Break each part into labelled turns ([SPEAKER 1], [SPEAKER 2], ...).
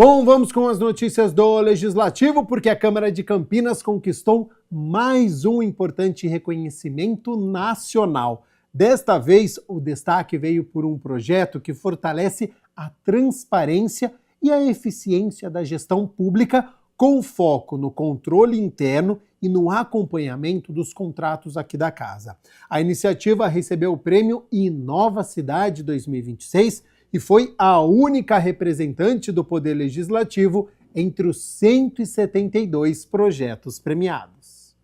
[SPEAKER 1] Bom, vamos com as notícias do Legislativo, porque a Câmara de Campinas conquistou mais um importante reconhecimento nacional. Desta vez, o destaque veio por um projeto que fortalece a transparência e a eficiência da gestão pública, com foco no controle interno e no acompanhamento dos contratos aqui da casa. A iniciativa recebeu o prêmio Inova Cidade 2026 e foi a única representante do Poder Legislativo entre os 172 projetos premiados.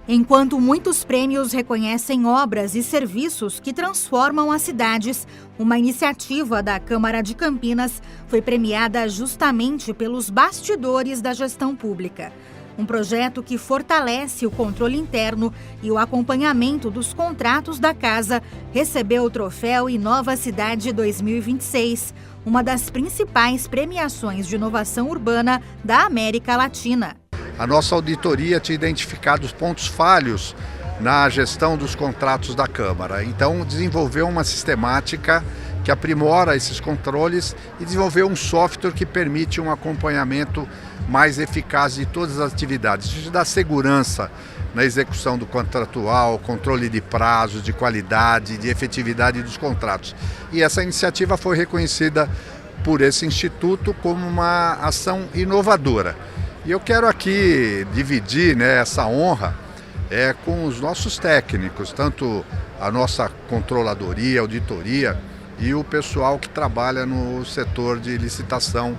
[SPEAKER 2] Enquanto muitos prêmios reconhecem obras e serviços que transformam as cidades, uma iniciativa da Câmara de Campinas foi premiada justamente pelos bastidores da gestão pública. Um projeto que fortalece o controle interno e o acompanhamento dos contratos da casa recebeu o troféu Inova Cidade 2026, uma das principais premiações de inovação urbana da América Latina.
[SPEAKER 3] A nossa auditoria tinha identificado os pontos falhos na gestão dos contratos da Câmara. Então, desenvolveu uma sistemática que aprimora esses controles e desenvolveu um software que permite um acompanhamento mais eficaz de todas as atividades. Isso dá segurança na execução do contratual, controle de prazos, de qualidade, de efetividade dos contratos. E essa iniciativa foi reconhecida por esse instituto como uma ação inovadora. E eu quero aqui dividir, essa honra com os nossos técnicos, tanto a nossa controladoria, auditoria e o pessoal que trabalha no setor de licitação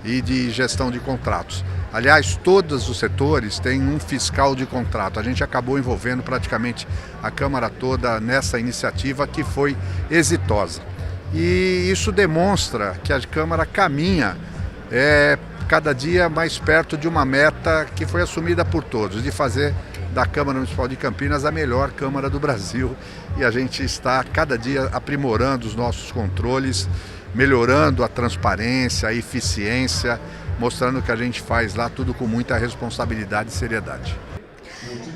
[SPEAKER 3] e de gestão de contratos. Aliás, todos os setores têm um fiscal de contrato. A gente acabou envolvendo praticamente a Câmara toda nessa iniciativa que foi exitosa. E isso demonstra que a Câmara caminha cada dia mais perto de uma meta que foi assumida por todos, de fazer da Câmara Municipal de Campinas a melhor Câmara do Brasil. E a gente está cada dia aprimorando os nossos controles, melhorando a transparência, a eficiência, mostrando que a gente faz lá tudo com muita responsabilidade e seriedade.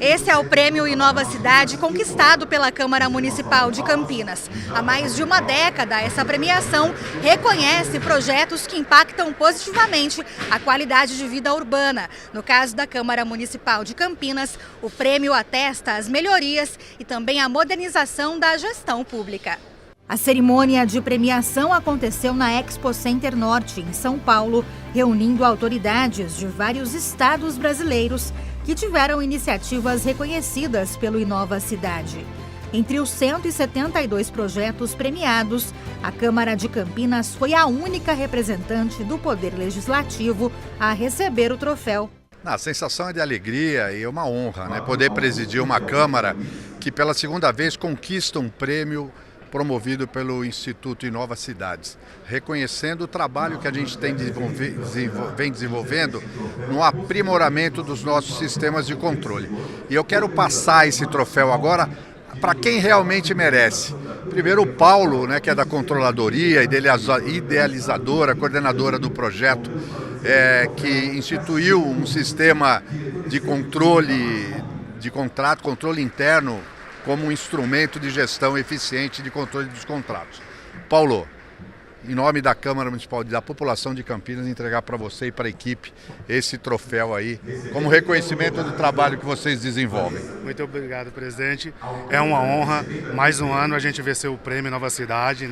[SPEAKER 2] Esse é o prêmio Inova Cidade conquistado pela Câmara Municipal de Campinas. Há mais de uma década, essa premiação reconhece projetos que impactam positivamente a qualidade de vida urbana. No caso da Câmara Municipal de Campinas, o prêmio atesta as melhorias e também a modernização da gestão pública. A cerimônia de premiação aconteceu na Expo Center Norte, em São Paulo, reunindo autoridades de vários estados brasileiros que tiveram iniciativas reconhecidas pelo Inova Cidade. Entre os 172 projetos premiados, a Câmara de Campinas foi a única representante do Poder Legislativo a receber o troféu.
[SPEAKER 3] A sensação é de alegria e é uma honra, poder presidir uma Câmara que pela segunda vez conquista um prêmio promovido pelo Instituto Inova Cidades, reconhecendo o trabalho que a gente vem desenvolvendo no aprimoramento dos nossos sistemas de controle. E eu quero passar esse troféu agora para quem realmente merece. Primeiro o Paulo, que é da controladoria, idealizadora, coordenadora do projeto, que instituiu um sistema de controle de contrato, controle interno, como um instrumento de gestão eficiente de controle dos contratos. Paulo, em nome da Câmara Municipal e da população de Campinas, entregar para você e para a equipe esse troféu aí, como reconhecimento do trabalho que vocês desenvolvem.
[SPEAKER 4] Muito obrigado, presidente. É uma honra, mais um ano a gente venceu o prêmio Nova Cidade,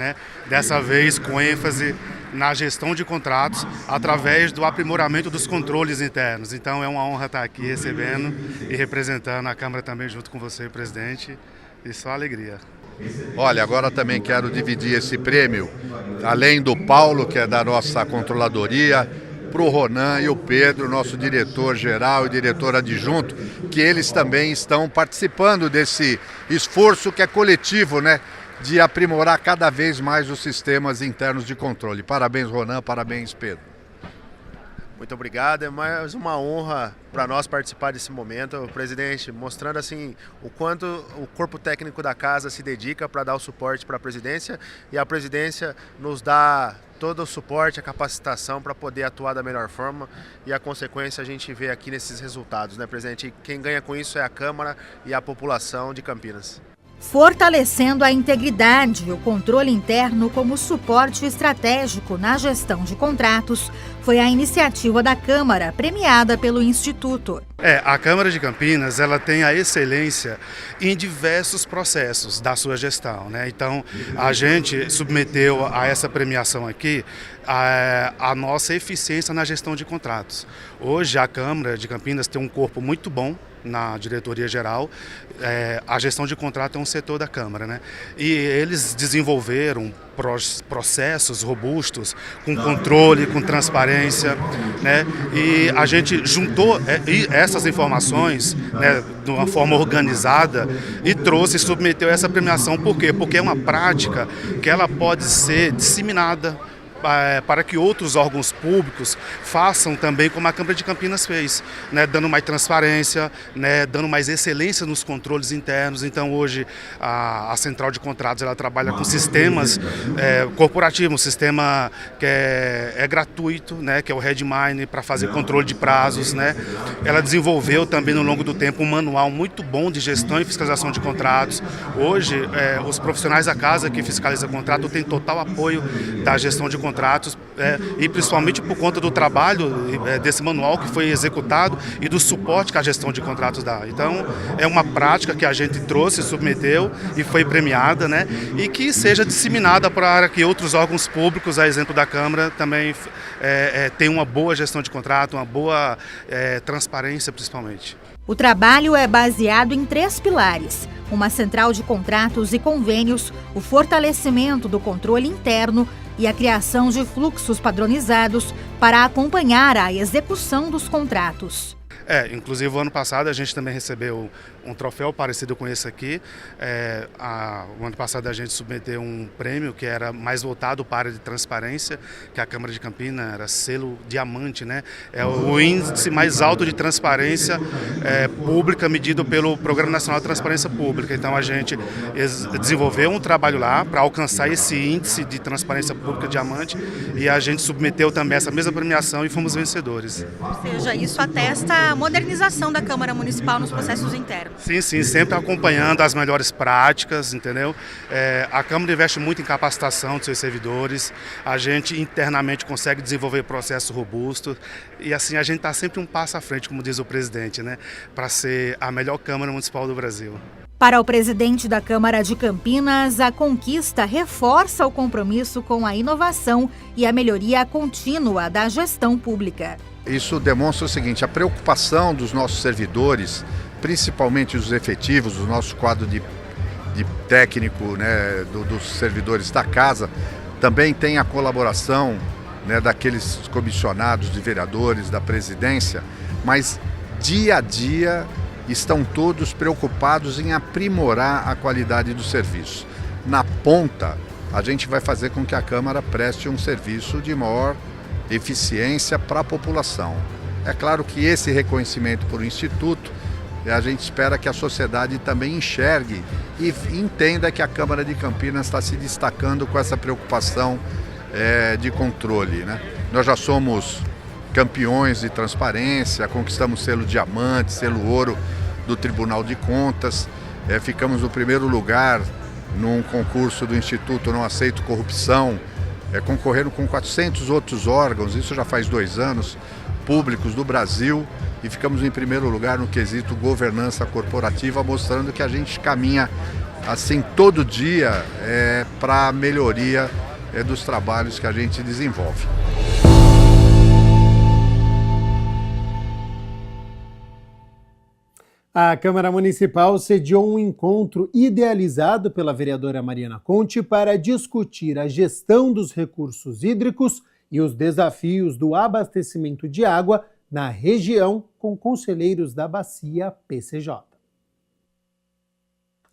[SPEAKER 4] Dessa vez com ênfase na gestão de contratos, através do aprimoramento dos controles internos. Então é uma honra estar aqui recebendo e representando a Câmara também junto com você, presidente, e só alegria.
[SPEAKER 3] Olha, agora também quero dividir esse prêmio, além do Paulo, que é da nossa controladoria, para o Ronan e o Pedro, nosso diretor-geral e diretor adjunto, que eles também estão participando desse esforço que é coletivo, de aprimorar cada vez mais os sistemas internos de controle. Parabéns, Ronan, parabéns, Pedro.
[SPEAKER 5] Muito obrigado, é mais uma honra para nós participar desse momento, presidente, mostrando assim o quanto o corpo técnico da casa se dedica para dar o suporte para a presidência e a presidência nos dá todo o suporte, a capacitação para poder atuar da melhor forma e a consequência a gente vê aqui nesses resultados, presidente? E quem ganha com isso é a Câmara e a população de Campinas.
[SPEAKER 2] Fortalecendo a integridade e o controle interno como suporte estratégico na gestão de contratos foi a iniciativa da Câmara, premiada pelo Instituto.
[SPEAKER 4] A Câmara de Campinas ela tem a excelência em diversos processos da sua gestão, né? Então, a gente submeteu a essa premiação aqui a nossa eficiência na gestão de contratos. Hoje, a Câmara de Campinas tem um corpo muito bom na diretoria geral. A gestão de contrato é um setor da Câmara, né? E eles desenvolveram processos robustos, com controle, com transparência, né? E a gente juntou essas informações, né, de uma forma organizada e trouxe e submeteu essa premiação. Por quê? Porque é uma prática que ela pode ser disseminada para que outros órgãos públicos façam também como a Câmara de Campinas fez, né, dando mais transparência, né, dando mais excelência nos controles internos. Então hoje a Central de Contratos ela trabalha com sistemas corporativos, um sistema que é gratuito, né, que é o Redmine, para fazer controle de prazos, né. Ela desenvolveu também no longo do tempo um manual muito bom de gestão e fiscalização de contratos. Hoje os profissionais da casa que fiscalizam contrato têm total apoio da gestão de contratos, e principalmente por conta do trabalho desse manual que foi executado e do suporte que a gestão de contratos dá. Então, é uma prática que a gente trouxe, submeteu e foi premiada, né? E que seja disseminada para que outros órgãos públicos, a exemplo da Câmara, também tenham uma boa gestão de contrato, uma boa transparência, principalmente.
[SPEAKER 2] O trabalho é baseado em 3 pilares: uma central de contratos e convênios, o fortalecimento do controle interno e a criação de fluxos padronizados para acompanhar a execução dos contratos.
[SPEAKER 4] Inclusive o ano passado a gente também recebeu um troféu parecido com esse aqui. O ano passado a gente submeteu um prêmio que era mais voltado para a área de transparência, que a Câmara de Campinas era selo diamante, né? É o índice mais alto de transparência pública medido pelo Programa Nacional de Transparência Pública. Então a gente desenvolveu um trabalho lá para alcançar esse índice de transparência pública diamante e a gente submeteu também essa mesma premiação e fomos vencedores.
[SPEAKER 2] Ou seja, isso atesta a modernização da Câmara Municipal nos processos internos.
[SPEAKER 4] Sim, sempre acompanhando as melhores práticas, entendeu? A Câmara investe muito em capacitação de seus servidores, a gente internamente consegue desenvolver processos robustos e assim a gente está sempre um passo à frente, como diz o presidente, né? Para ser a melhor Câmara Municipal do Brasil.
[SPEAKER 2] Para o presidente da Câmara de Campinas, a conquista reforça o compromisso com a inovação e a melhoria contínua da gestão pública.
[SPEAKER 3] Isso demonstra o seguinte: a preocupação dos nossos servidores, principalmente os efetivos, do nosso quadro de técnico, né, dos servidores da casa, também tem a colaboração, né, daqueles comissionados de vereadores, da presidência, mas dia a dia estão todos preocupados em aprimorar a qualidade do serviço. Na ponta, a gente vai fazer com que a Câmara preste um serviço de maior eficiência para a população. É claro que esse reconhecimento por Instituto, a gente espera que a sociedade também enxergue e entenda que a Câmara de Campinas está se destacando com essa preocupação de controle, né? Nós já somos campeões de transparência, conquistamos selo diamante, selo ouro do Tribunal de Contas, ficamos no primeiro lugar num concurso do Instituto Não Aceito Corrupção, concorreram com 400 outros órgãos, isso já faz 2 anos, públicos do Brasil, e ficamos em primeiro lugar no quesito governança corporativa, mostrando que a gente caminha assim todo dia para a melhoria dos trabalhos que a gente desenvolve.
[SPEAKER 1] A Câmara Municipal sediou um encontro idealizado pela vereadora Mariana Conte para discutir a gestão dos recursos hídricos e os desafios do abastecimento de água na região com conselheiros da Bacia PCJ.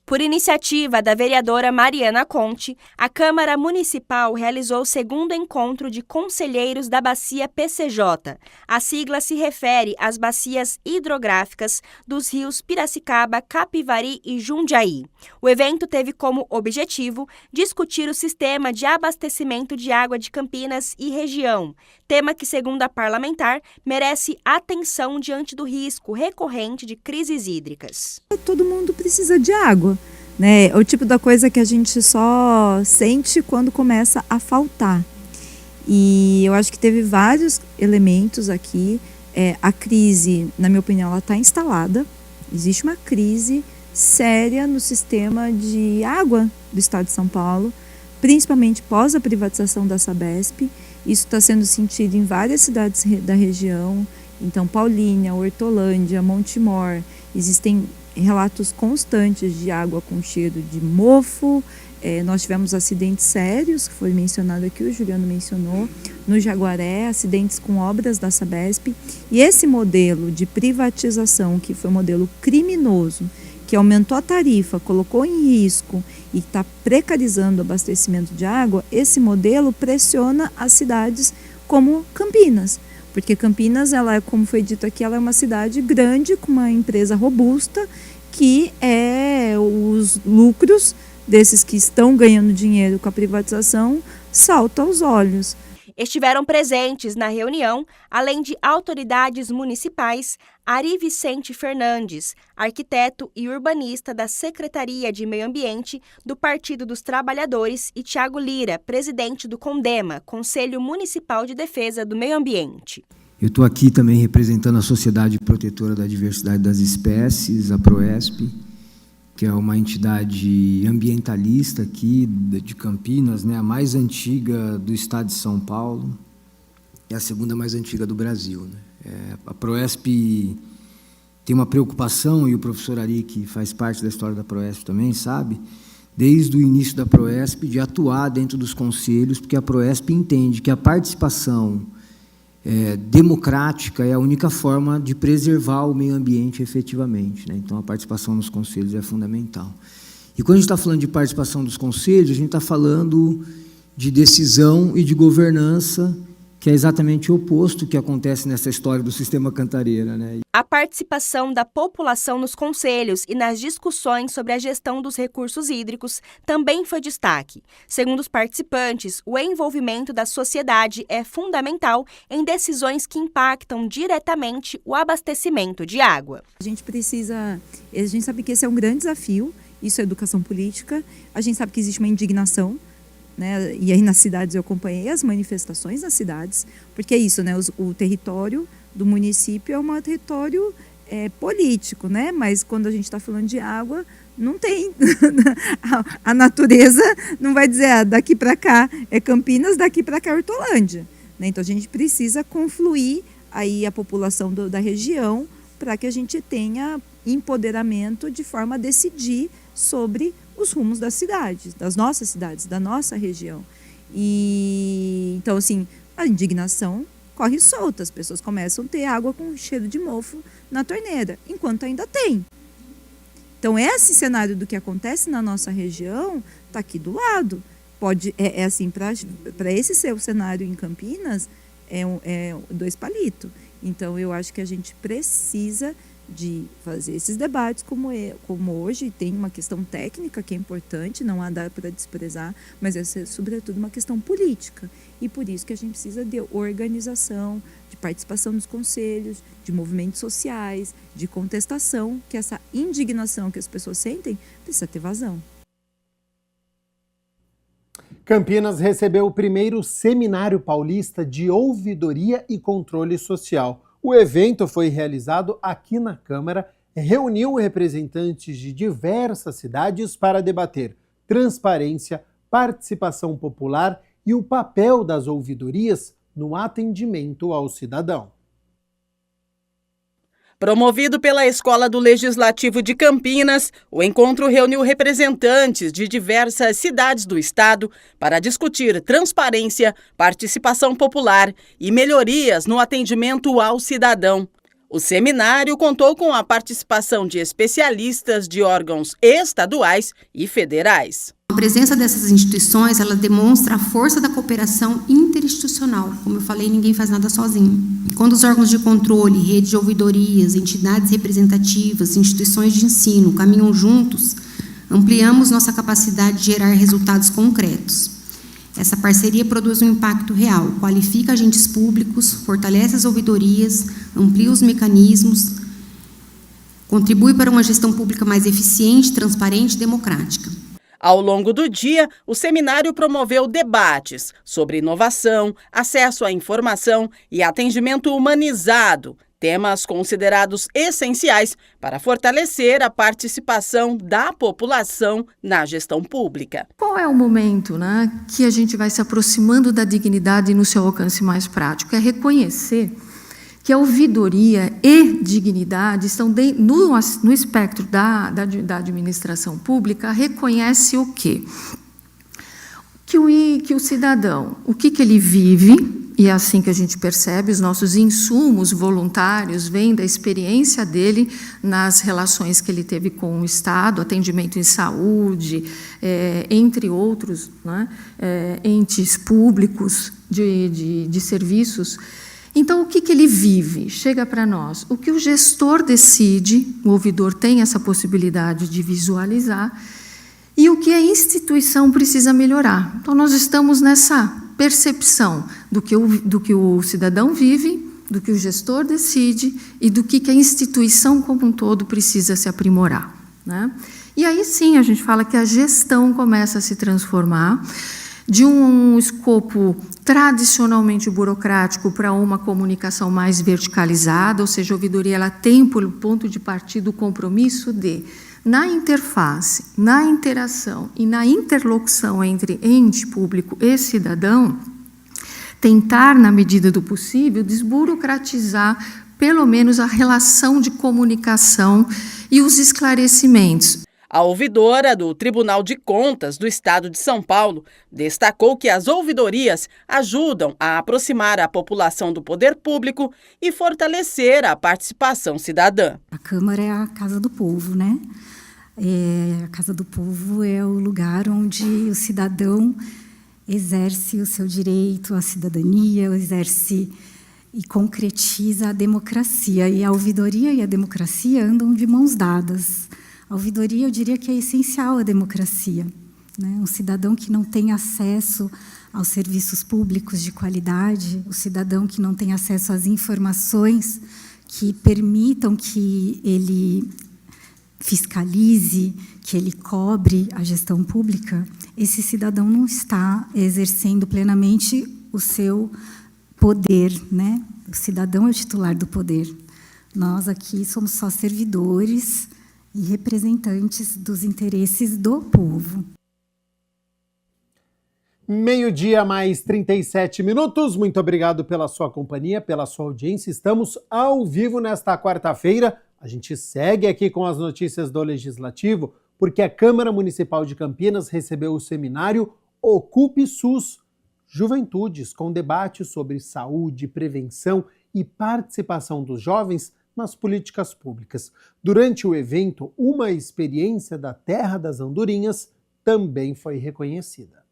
[SPEAKER 6] Por iniciativa da vereadora Mariana Conte, a Câmara Municipal realizou o 2º encontro de conselheiros da Bacia PCJ. A sigla se refere às bacias hidrográficas dos rios Piracicaba, Capivari e Jundiaí. O evento teve como objetivo discutir o sistema de abastecimento de água de Campinas e região, tema que, segundo a parlamentar, merece atenção diante do risco recorrente de crises hídricas.
[SPEAKER 7] Todo mundo precisa de água. né? É o tipo da coisa que a gente só sente quando começa a faltar. E eu acho que teve vários elementos aqui. A crise, na minha opinião, ela está instalada. Existe uma crise séria no sistema de água do estado de São Paulo, principalmente pós a privatização da Sabesp. Isso está sendo sentido em várias cidades da região. Então, Paulínia, Hortolândia, Montemor, existem relatos constantes de água com cheiro de mofo. Nós tivemos acidentes sérios, que foi mencionado aqui, o Juliano mencionou, no Jaguaré, acidentes com obras da Sabesp. E esse modelo de privatização, que foi um modelo criminoso, que aumentou a tarifa, colocou em risco e está precarizando o abastecimento de água, esse modelo pressiona as cidades como Campinas. Porque Campinas, ela, como foi dito aqui, ela é uma cidade grande, com uma empresa robusta, que os lucros desses que estão ganhando dinheiro com a privatização saltam aos olhos.
[SPEAKER 6] Estiveram presentes na reunião, além de autoridades municipais, Ari Vicente Fernandes, arquiteto e urbanista da Secretaria de Meio Ambiente do Partido dos Trabalhadores, e Tiago Lira, presidente do CONDEMA, Conselho Municipal de Defesa do Meio Ambiente.
[SPEAKER 8] Eu estou aqui também representando a Sociedade Protetora da Diversidade das Espécies, a PROESP, que é uma entidade ambientalista aqui de Campinas, né, a mais antiga do estado de São Paulo e a segunda mais antiga do Brasil, né. A PROESP tem uma preocupação, e o professor Ari, que faz parte da história da PROESP também, sabe, desde o início da PROESP, de atuar dentro dos conselhos, porque a PROESP entende que a participação democrática é a única forma de preservar o meio ambiente efetivamente, né? Então, a participação nos conselhos é fundamental. E quando a gente está falando de participação dos conselhos, a gente está falando de decisão e de governança, que é exatamente o oposto que acontece nessa história do sistema Cantareira, né?
[SPEAKER 6] A participação da população nos conselhos e nas discussões sobre a gestão dos recursos hídricos também foi destaque. Segundo os participantes, o envolvimento da sociedade é fundamental em decisões que impactam diretamente o abastecimento de água.
[SPEAKER 7] A gente sabe que esse é um grande desafio, isso é educação política, a gente sabe que existe uma indignação, né? E aí nas cidades eu acompanhei as manifestações nas cidades, porque é isso, né? O território do município é um território político, né? Mas quando a gente está falando de água, não tem. A natureza não vai dizer daqui para cá é Campinas, daqui para cá é Hortolândia, né? Então a gente precisa confluir aí a população da região para que a gente tenha empoderamento de forma a decidir sobre os rumos das cidades, das nossas cidades, da nossa região. E então, assim, a indignação corre solta, as pessoas começam a ter água com cheiro de mofo na torneira, enquanto ainda tem. Então, esse cenário do que acontece na nossa região está aqui do lado. Assim, para esse seu cenário em Campinas, é 2 palitos. Então, eu acho que a gente precisa de fazer esses debates como hoje. Tem uma questão técnica que é importante, não há dá para desprezar, mas é sobretudo uma questão política, e por isso que a gente precisa de organização, de participação nos conselhos, de movimentos sociais, de contestação, que essa indignação que as pessoas sentem precisa ter vazão.
[SPEAKER 1] Campinas recebeu o primeiro Seminário Paulista de Ouvidoria e Controle Social. O evento foi realizado aqui na Câmara, reuniu representantes de diversas cidades para debater transparência, participação popular e o papel das ouvidorias no atendimento ao cidadão.
[SPEAKER 9] Promovido pela Escola do Legislativo de Campinas, o encontro reuniu representantes de diversas cidades do estado para discutir transparência, participação popular e melhorias no atendimento ao cidadão. O seminário contou com a participação de especialistas de órgãos estaduais e federais.
[SPEAKER 10] A presença dessas instituições, ela demonstra a força da cooperação interinstitucional. Como eu falei, ninguém faz nada sozinho. Quando os órgãos de controle, redes de ouvidorias, entidades representativas, instituições de ensino caminham juntos, ampliamos nossa capacidade de gerar resultados concretos. Essa parceria produz um impacto real, qualifica agentes públicos, fortalece as ouvidorias, amplia os mecanismos, contribui para uma gestão pública mais eficiente, transparente e democrática.
[SPEAKER 9] Ao longo do dia, o seminário promoveu debates sobre inovação, acesso à informação e atendimento humanizado, temas considerados essenciais para fortalecer a participação da população na gestão pública.
[SPEAKER 11] Qual é o momento, que a gente vai se aproximando da dignidade no seu alcance mais prático? É reconhecer que a ouvidoria e dignidade estão no espectro da administração pública. Reconhece o quê? Que o cidadão, o que ele vive, e é assim que a gente percebe, os nossos insumos voluntários vêm da experiência dele nas relações que ele teve com o Estado, atendimento em saúde, entre outros entes públicos de serviços. Então, o que ele vive? Chega para nós. O que o gestor decide, o ouvidor tem essa possibilidade de visualizar, e o que a instituição precisa melhorar. Então, nós estamos nessa percepção do que o cidadão vive, do que o gestor decide e do que a instituição como um todo precisa se aprimorar. E aí sim a gente fala que a gestão começa a se transformar de um escopo tradicionalmente burocrático para uma comunicação mais verticalizada, ou seja, a ouvidoria ela tem por ponto de partida o compromisso de, na interface, na interação e na interlocução entre ente público e cidadão, tentar, na medida do possível, desburocratizar pelo menos a relação de comunicação e os esclarecimentos.
[SPEAKER 9] A ouvidora do Tribunal de Contas do Estado de São Paulo destacou que as ouvidorias ajudam a aproximar a população do poder público e fortalecer a participação cidadã.
[SPEAKER 12] A Câmara é a casa do povo, né? A casa do povo é o lugar onde o cidadão exerce o seu direito à cidadania, exerce e concretiza a democracia. E a ouvidoria e a democracia andam de mãos dadas. A ouvidoria, eu diria que é essencial à democracia. Um cidadão que não tem acesso aos serviços públicos de qualidade, o cidadão que não tem acesso às informações que permitam que ele fiscalize, que ele cobre a gestão pública, esse cidadão não está exercendo plenamente o seu poder. O cidadão é o titular do poder. Nós aqui somos só servidores e representantes dos interesses do povo.
[SPEAKER 1] 12h mais 37 minutos. Muito obrigado pela sua companhia, pela sua audiência. Estamos ao vivo nesta quarta-feira. A gente segue aqui com as notícias do Legislativo, porque a Câmara Municipal de Campinas recebeu o seminário Ocupe SUS Juventudes, com debate sobre saúde, prevenção e participação dos jovens nas políticas públicas. Durante o evento, uma experiência da Terra das Andorinhas também foi reconhecida.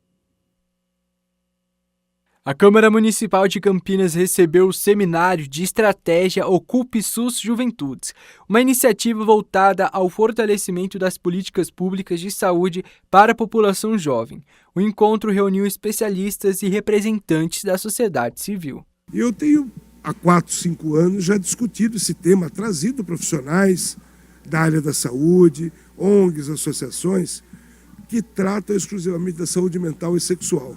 [SPEAKER 13] A Câmara Municipal de Campinas recebeu o seminário de estratégia Ocupe SUS Juventudes, uma iniciativa voltada ao fortalecimento das políticas públicas de saúde para a população jovem. O encontro reuniu especialistas e representantes da sociedade civil.
[SPEAKER 14] Eu tenho há 4, 5 anos já discutido esse tema, trazido profissionais da área da saúde, ONGs, associações, que tratam exclusivamente da saúde mental e sexual.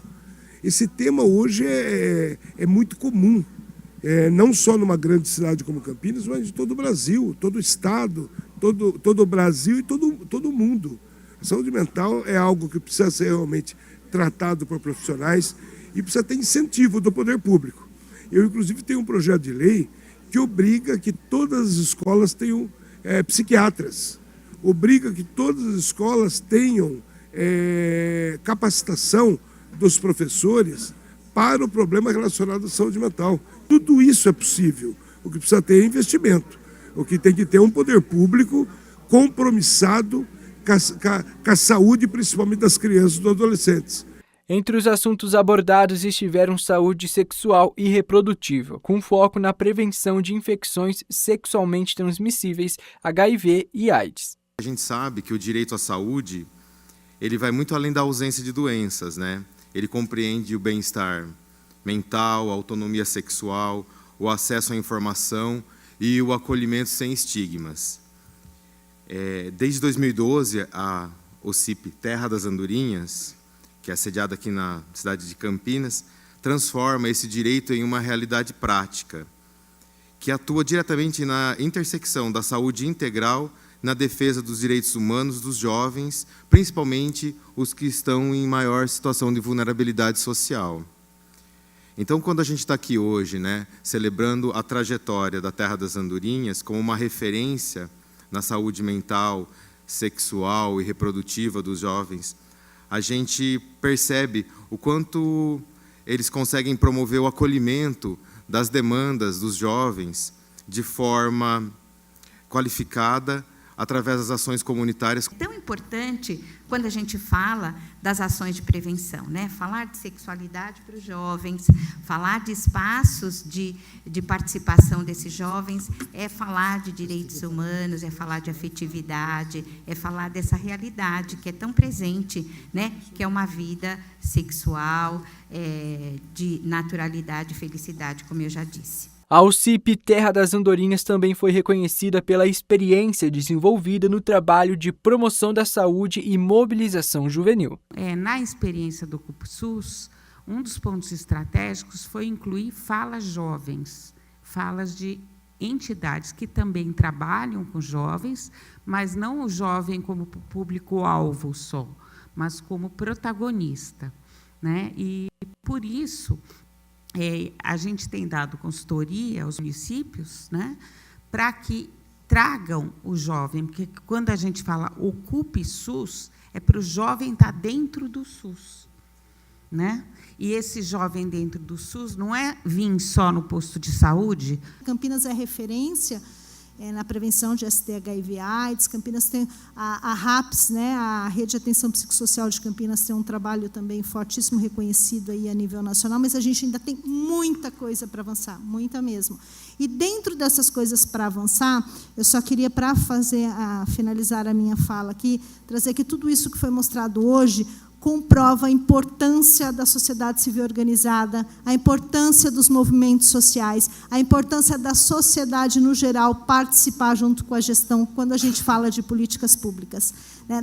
[SPEAKER 14] Esse tema hoje é muito comum, não só numa grande cidade como Campinas, mas de todo o Brasil, todo o estado, todo o Brasil e todo o mundo. A saúde mental é algo que precisa ser realmente tratado por profissionais e precisa ter incentivo do poder público. Eu, inclusive, tenho um projeto de lei que obriga que todas as escolas tenham psiquiatras, obriga que todas as escolas tenham capacitação dos professores para o problema relacionado à saúde mental. Tudo isso é possível. O que precisa ter é investimento. O que tem que ter é um poder público compromissado com a saúde, principalmente das crianças e dos adolescentes.
[SPEAKER 13] Entre os assuntos abordados estiveram saúde sexual e reprodutiva, com foco na prevenção de infecções sexualmente transmissíveis, HIV e AIDS.
[SPEAKER 15] A gente sabe que o direito à saúde, ele vai muito além da ausência de doenças, né? Ele compreende o bem-estar mental, a autonomia sexual, o acesso à informação e o acolhimento sem estigmas. Desde 2012, a OCIP Terra das Andorinhas, que é sediada aqui na cidade de Campinas, transforma esse direito em uma realidade prática, que atua diretamente na intersecção da saúde integral, na defesa dos direitos humanos dos jovens, principalmente os que estão em maior situação de vulnerabilidade social. Então, quando a gente está aqui hoje, né, celebrando a trajetória da Terra das Andorinhas como uma referência na saúde mental, sexual e reprodutiva dos jovens, a gente percebe o quanto eles conseguem promover o acolhimento das demandas dos jovens de forma qualificada, através das ações comunitárias.
[SPEAKER 16] Tão importante quando a gente fala das ações de prevenção, né? Falar de sexualidade para os jovens, falar de espaços de participação desses jovens, é falar de direitos humanos, é falar de afetividade, é falar dessa realidade que é tão presente, né? Que é uma vida sexual, de naturalidade e felicidade, como eu já disse.
[SPEAKER 13] A OCIP Terra das Andorinhas também foi reconhecida pela experiência desenvolvida no trabalho de promoção da saúde e mobilização juvenil.
[SPEAKER 17] Na experiência do CUP-SUS, um dos pontos estratégicos foi incluir falas jovens, falas de entidades que também trabalham com jovens, mas não o jovem como público-alvo só, mas como protagonista, né? E, por isso, a gente tem dado consultoria aos municípios, né, para que tragam o jovem, porque quando a gente fala ocupe SUS, é para o jovem estar dentro do SUS, né? E esse jovem dentro do SUS não é vir só no posto de saúde.
[SPEAKER 18] Campinas é referência na prevenção de ST-HIV/AIDS. Campinas tem a RAPS, né, a Rede de Atenção Psicossocial de Campinas, tem um trabalho também fortíssimo, reconhecido aí a nível nacional, mas a gente ainda tem muita coisa para avançar, muita mesmo. E dentro dessas coisas para avançar, eu só queria, para finalizar a minha fala aqui, trazer que tudo isso que foi mostrado hoje comprova a importância da sociedade civil organizada, a importância dos movimentos sociais, a importância da sociedade, no geral, participar junto com a gestão quando a gente fala de políticas públicas.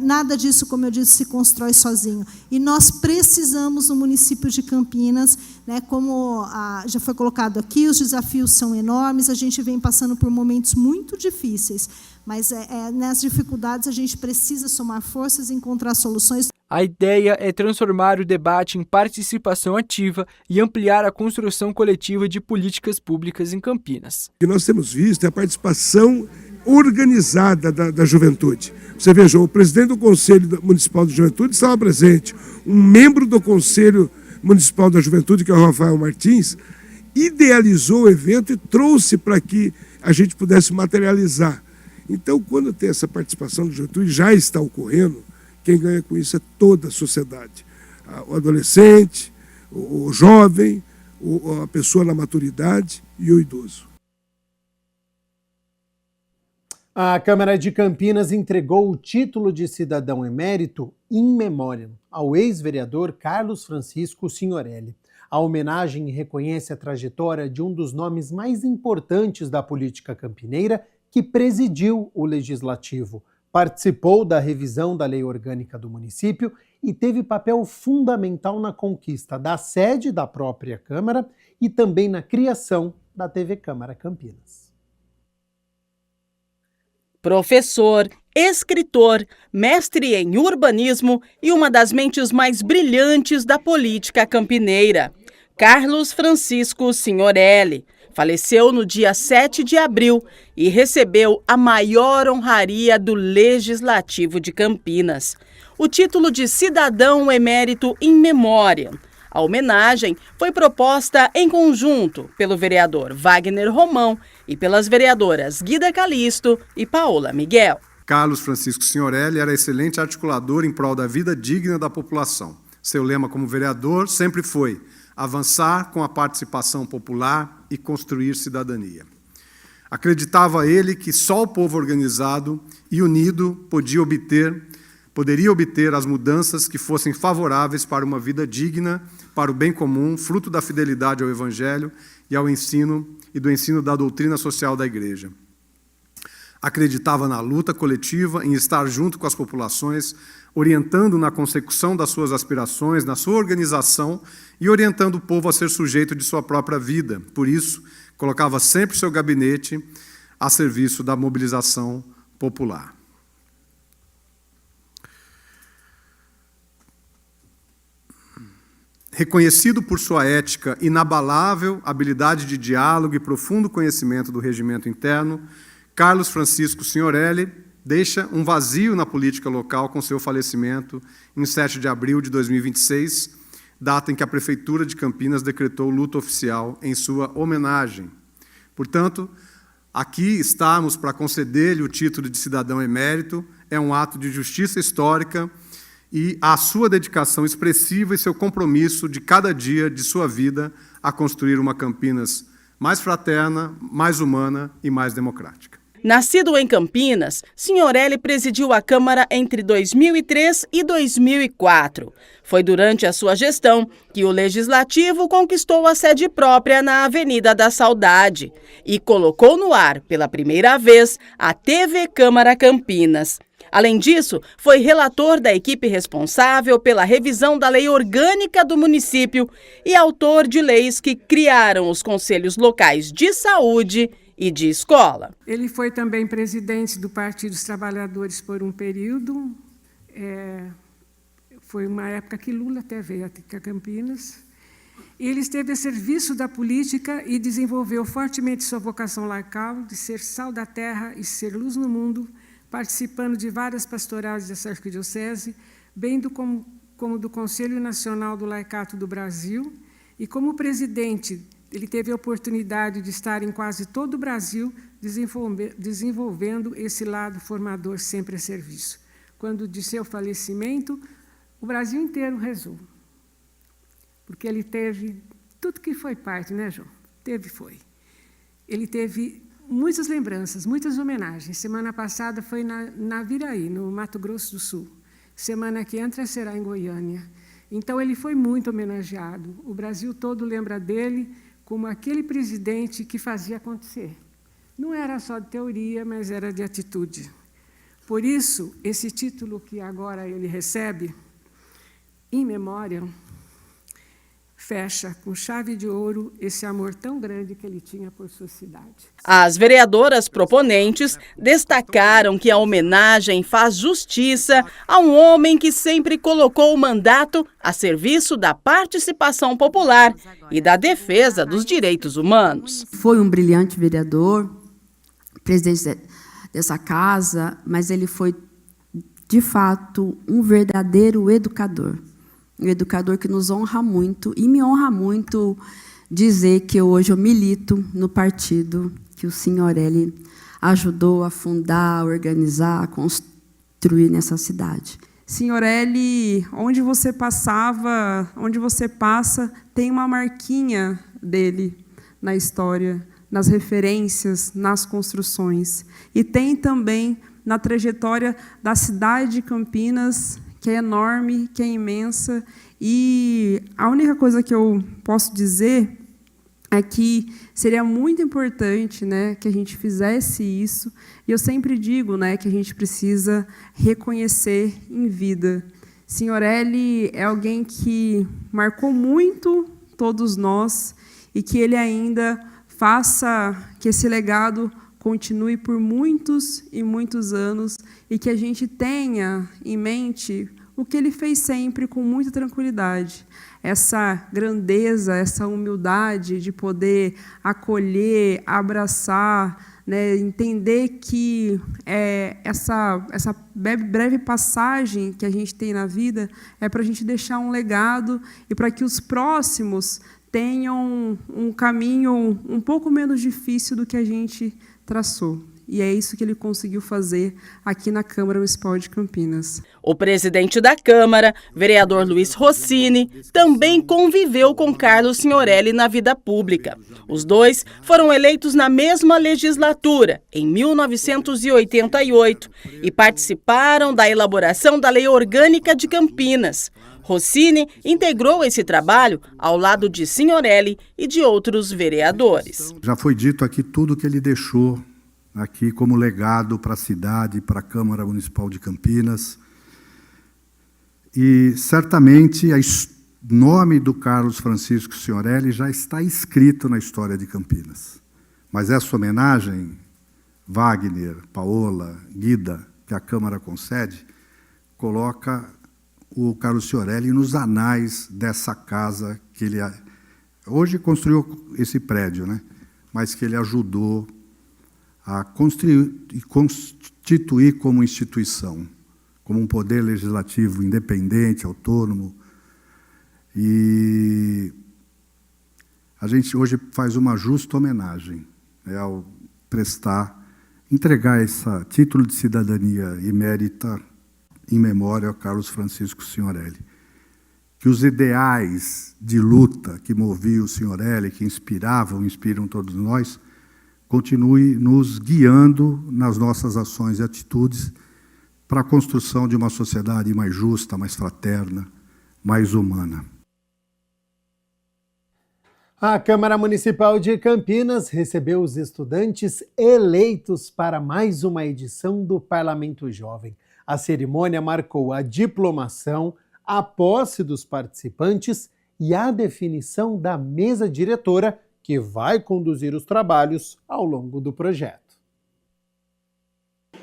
[SPEAKER 18] Nada disso, como eu disse, se constrói sozinho. E nós precisamos, no município de Campinas, né, como já foi colocado aqui, os desafios são enormes, a gente vem passando por momentos muito difíceis, mas nas dificuldades a gente precisa somar forças e encontrar soluções.
[SPEAKER 13] A ideia é transformar o debate em participação ativa e ampliar a construção coletiva de políticas públicas em Campinas.
[SPEAKER 14] O que nós temos visto é a participação organizada da juventude. Você veja, o presidente do Conselho Municipal de Juventude estava presente, um membro do Conselho Municipal da Juventude, que é o Rafael Martins, idealizou o evento e trouxe para que a gente pudesse materializar. Então, quando tem essa participação da juventude, já está ocorrendo, quem ganha com isso é toda a sociedade. O adolescente, o jovem, a pessoa na maturidade e o idoso.
[SPEAKER 1] A Câmara de Campinas entregou o título de cidadão emérito in memoriam ao ex-vereador Carlos Francisco Signorelli. A homenagem reconhece a trajetória de um dos nomes mais importantes da política campineira que presidiu o Legislativo, participou da revisão da lei orgânica do município e teve papel fundamental na conquista da sede da própria Câmara e também na criação da TV Câmara Campinas.
[SPEAKER 9] Professor, escritor, mestre em urbanismo e uma das mentes mais brilhantes da política campineira, Carlos Francisco Signorelli, faleceu no dia 7 de abril e recebeu a maior honraria do Legislativo de Campinas, o título de cidadão emérito in memoriam. A homenagem foi proposta em conjunto pelo vereador Wagner Romão e pelas vereadoras Guida Calisto e Paola Miguel.
[SPEAKER 19] Carlos Francisco Signorelli era excelente articulador em prol da vida digna da população. Seu lema como vereador sempre foi avançar com a participação popular e construir cidadania. Acreditava ele que só o povo organizado e unido poderia obter as mudanças que fossem favoráveis para uma vida digna, para o bem comum, fruto da fidelidade ao Evangelho e ao ensino e do ensino da doutrina social da Igreja. Acreditava na luta coletiva, em estar junto com as populações, orientando na consecução das suas aspirações, na sua organização e orientando o povo a ser sujeito de sua própria vida. Por isso, colocava sempre seu gabinete a serviço da mobilização popular. Reconhecido por sua ética inabalável, habilidade de diálogo e profundo conhecimento do regimento interno, Carlos Francisco Signorelli deixa um vazio na política local com seu falecimento em 7 de abril de 2026, data em que a Prefeitura de Campinas decretou luto oficial em sua homenagem. Portanto, aqui estamos para conceder-lhe o título de cidadão emérito, é um ato de justiça histórica e a sua dedicação expressiva e seu compromisso de cada dia de sua vida a construir uma Campinas mais fraterna, mais humana e mais democrática.
[SPEAKER 9] Nascido em Campinas, Signorelli presidiu a Câmara entre 2003 e 2004. Foi durante a sua gestão que o Legislativo conquistou a sede própria na Avenida da Saudade e colocou no ar, pela primeira vez, a TV Câmara Campinas. Além disso, foi relator da equipe responsável pela revisão da Lei Orgânica do município e autor de leis que criaram os Conselhos Locais de Saúde e de Escola.
[SPEAKER 20] Ele foi também presidente do Partido dos Trabalhadores por um período. Foi uma época que Lula até veio a Campinas. Ele esteve a serviço da política e desenvolveu fortemente sua vocação laical de ser sal da terra e ser luz no mundo, participando de várias pastorais dessa arquidiocese, bem como do Conselho Nacional do Laicato do Brasil, e como presidente, ele teve a oportunidade de estar em quase todo o Brasil, desenvolvendo esse lado formador sempre a serviço. Quando de seu falecimento, o Brasil inteiro rezou, porque ele teve tudo que foi parte, né, João? Foi. Ele teve muitas lembranças, muitas homenagens. Semana passada foi na Viraí, no Mato Grosso do Sul. Semana que entra será em Goiânia. Então, ele foi muito homenageado. O Brasil todo lembra dele como aquele presidente que fazia acontecer. Não era só de teoria, mas era de atitude. Por isso, esse título que agora ele recebe, em memória, fecha com chave de ouro esse amor tão grande que ele tinha por sua cidade.
[SPEAKER 9] As vereadoras proponentes destacaram que a homenagem faz justiça a um homem que sempre colocou o mandato a serviço da participação popular e da defesa dos direitos humanos.
[SPEAKER 21] Foi um brilhante vereador, presidente dessa casa, mas ele foi, de fato, um verdadeiro educador. Um educador que nos honra muito, e me honra muito dizer que hoje eu milito no partido que o Signorelli ajudou a fundar, a organizar, a construir nessa cidade.
[SPEAKER 22] Signorelli, onde você passava, onde você passa, tem uma marquinha dele na história, nas referências, nas construções. E tem também na trajetória da cidade de Campinas, que é enorme, que é imensa, e a única coisa que eu posso dizer é que seria muito importante, né, que a gente fizesse isso, e eu sempre digo, né, que a gente precisa reconhecer em vida. Signorelli é alguém que marcou muito todos nós e que ele ainda faça que esse legado continue por muitos e muitos anos e que a gente tenha em mente o que ele fez sempre com muita tranquilidade. Essa grandeza, essa humildade de poder acolher, abraçar, né, entender que essa breve passagem que a gente tem na vida é para a gente deixar um legado e para que os próximos tenham um caminho um pouco menos difícil do que a gente traçou. E é isso que ele conseguiu fazer aqui na Câmara Municipal de Campinas.
[SPEAKER 9] O presidente da Câmara, vereador Luiz Rossini, também conviveu com Carlos Signorelli na vida pública. Os dois foram eleitos na mesma legislatura, em 1988, e participaram da elaboração da Lei Orgânica de Campinas. Rossini integrou esse trabalho ao lado de Signorelli e de outros vereadores.
[SPEAKER 23] Já foi dito aqui tudo que ele deixou
[SPEAKER 4] aqui como legado para a cidade, para a Câmara Municipal de Campinas. E, certamente, o nome do Carlos Francisco Signorelli já está escrito na história de Campinas. Mas essa homenagem, Wagner, Paola, Guida, que a Câmara concede, coloca o Carlos Signorelli nos anais dessa casa que ele hoje construiu esse prédio, né? Mas que ele ajudou a construir e constituir como instituição, como um poder legislativo independente, autônomo. E a gente hoje faz uma justa homenagem, né, ao entregar esse título de cidadania emérita em memória ao Carlos Francisco Signorelli. Que os ideais de luta que moviam o Signorelli, que inspiram todos nós, continue nos guiando nas nossas ações e atitudes para a construção de uma sociedade mais justa, mais fraterna, mais humana.
[SPEAKER 1] A Câmara Municipal de Campinas recebeu os estudantes eleitos para mais uma edição do Parlamento Jovem. A cerimônia marcou a diplomação, a posse dos participantes e a definição da mesa diretora que vai conduzir os trabalhos ao longo do projeto.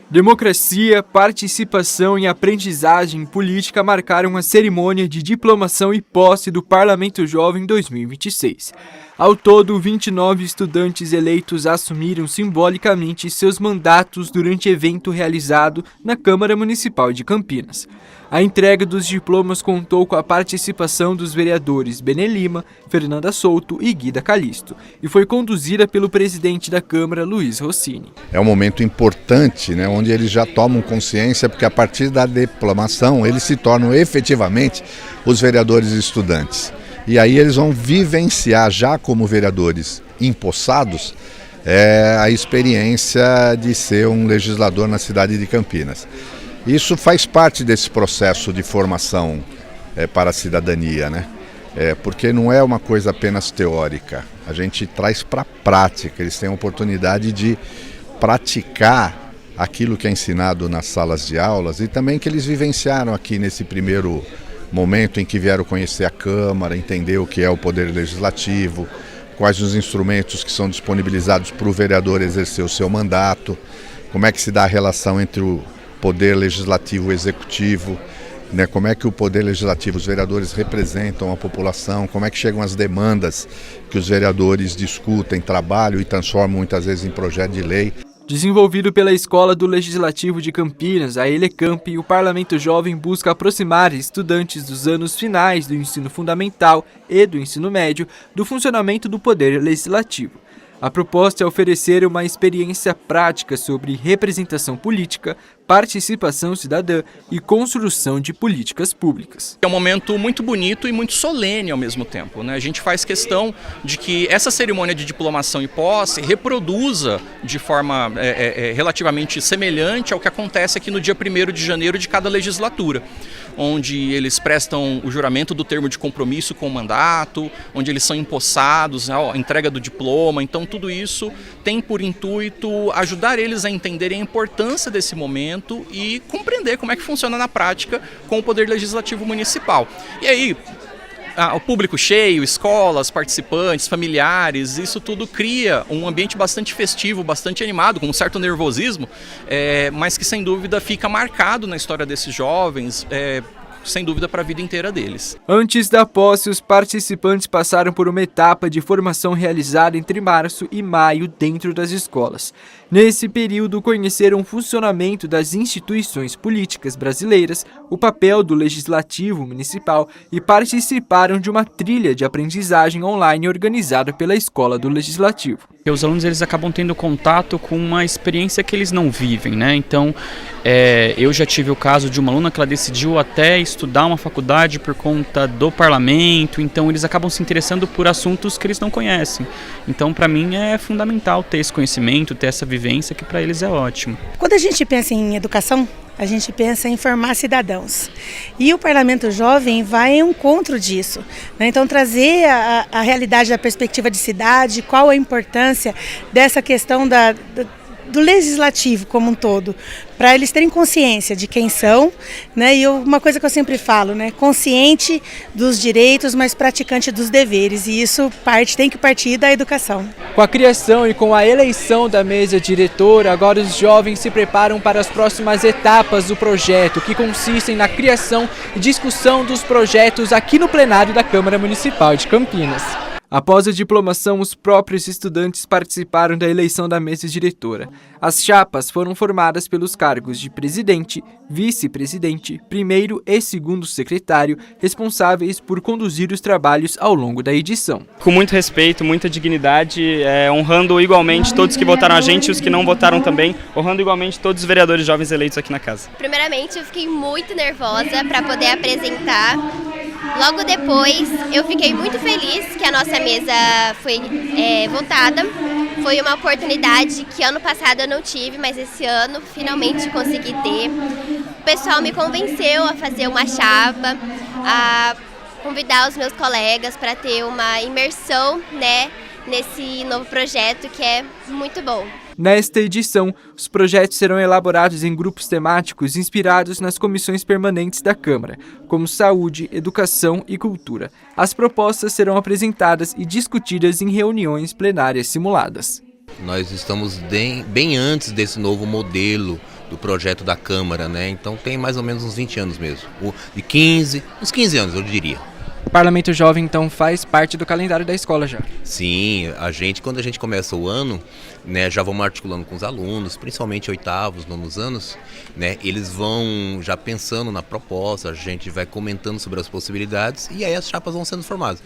[SPEAKER 13] Democracia, participação e aprendizagem política marcaram a cerimônia de diplomação e posse do Parlamento Jovem 2026. Ao todo, 29 estudantes eleitos assumiram simbolicamente seus mandatos durante evento realizado na Câmara Municipal de Campinas. A entrega dos diplomas contou com a participação dos vereadores Benê Lima, Fernanda Souto e Guida Calisto, e foi conduzida pelo presidente da Câmara, Luiz Rossini.
[SPEAKER 3] É um momento importante, né, onde eles já tomam consciência, porque a partir da diplomação eles se tornam efetivamente os vereadores estudantes. E aí eles vão vivenciar, já como vereadores empossados, a experiência de ser um legislador na cidade de Campinas. Isso faz parte desse processo de formação para a cidadania, né? Porque não é uma coisa apenas teórica, a gente traz para a prática, eles têm a oportunidade de praticar aquilo que é ensinado nas salas de aulas e também que eles vivenciaram aqui nesse primeiro momento em que vieram conhecer a Câmara, entender o que é o Poder Legislativo, quais os instrumentos que são disponibilizados para o vereador exercer o seu mandato, como é que se dá a relação entre o Poder Legislativo e o Executivo, né, como é que o Poder Legislativo, os vereadores representam a população, como é que chegam as demandas que os vereadores discutem, trabalham e transformam muitas vezes em projeto de lei.
[SPEAKER 13] Desenvolvido pela Escola do Legislativo de Campinas, a Elecamp, o Parlamento Jovem busca aproximar estudantes dos anos finais do ensino fundamental e do ensino médio do funcionamento do Poder Legislativo. A proposta é oferecer uma experiência prática sobre representação política, participação cidadã e construção de políticas públicas.
[SPEAKER 5] É um momento muito bonito e muito solene ao mesmo tempo, né? A gente faz questão de que essa cerimônia de diplomação e posse reproduza de forma relativamente semelhante ao que acontece aqui no dia 1º de janeiro de cada legislatura, onde eles prestam o juramento do termo de compromisso com o mandato, onde eles são empossados, a entrega do diploma. Então tudo isso tem por intuito ajudar eles a entenderem a importância desse momento e compreender como é que funciona na prática com o Poder Legislativo Municipal. E aí, o público cheio, escolas, participantes, familiares, isso tudo cria um ambiente bastante festivo, bastante animado, com um certo nervosismo, mas que sem dúvida fica marcado na história desses jovens, sem dúvida para a vida inteira deles.
[SPEAKER 13] Antes da posse, os participantes passaram por uma etapa de formação realizada entre março e maio dentro das escolas. Nesse período, conheceram o funcionamento das instituições políticas brasileiras, o papel do Legislativo Municipal e participaram de uma trilha de aprendizagem online organizada pela Escola do Legislativo.
[SPEAKER 23] Os alunos eles acabam tendo contato com uma experiência que eles não vivem, né? Então, eu já tive o caso de uma aluna que ela decidiu até estudar uma faculdade por conta do parlamento, então eles acabam se interessando por assuntos que eles não conhecem. Então, para mim, é fundamental ter esse conhecimento, ter essa vivência, que para eles é ótimo.
[SPEAKER 24] Quando a gente pensa em educação, a gente pensa em formar cidadãos. E o Parlamento Jovem vai ao encontro disso, né? Então, trazer a realidade da perspectiva de cidade, qual a importância dessa questão do legislativo como um todo, para eles terem consciência de quem são, né? E uma coisa que eu sempre falo, né? Consciente dos direitos, mas praticante dos deveres, e isso tem que partir da educação.
[SPEAKER 13] Com a criação e com a eleição da mesa diretora, agora os jovens se preparam para as próximas etapas do projeto, que consistem na criação e discussão dos projetos aqui no plenário da Câmara Municipal de Campinas. Após a diplomação, os próprios estudantes participaram da eleição da mesa diretora. As chapas foram formadas pelos cargos de presidente, vice-presidente, primeiro e segundo secretário, responsáveis por conduzir os trabalhos ao longo da edição.
[SPEAKER 23] Com muito respeito, muita dignidade, honrando igualmente todos que votaram a gente e os que não votaram também, honrando igualmente todos os vereadores jovens eleitos aqui na casa.
[SPEAKER 2] Primeiramente, eu fiquei muito nervosa para poder apresentar. Logo depois, eu fiquei muito feliz que a nossa mesa foi votada. Foi uma oportunidade que ano passado eu não tive, mas esse ano finalmente consegui ter. O pessoal me convenceu a fazer uma chapa, a convidar os meus colegas para ter uma imersão, né, nesse novo projeto que é muito bom.
[SPEAKER 13] Nesta edição, os projetos serão elaborados em grupos temáticos inspirados nas comissões permanentes da Câmara, como Saúde, Educação e Cultura. As propostas serão apresentadas e discutidas em reuniões plenárias simuladas.
[SPEAKER 6] Nós estamos bem antes desse novo modelo do projeto da Câmara, né? Então tem mais ou menos uns 20 anos mesmo, uns 15 anos eu diria.
[SPEAKER 13] O Parlamento Jovem, então, faz parte do calendário da escola já?
[SPEAKER 6] Sim, quando a gente começa o ano, né, já vamos articulando com os alunos, principalmente 8º, 9º anos, né, eles vão já pensando na proposta, a gente vai comentando sobre as possibilidades e aí as chapas vão sendo formadas.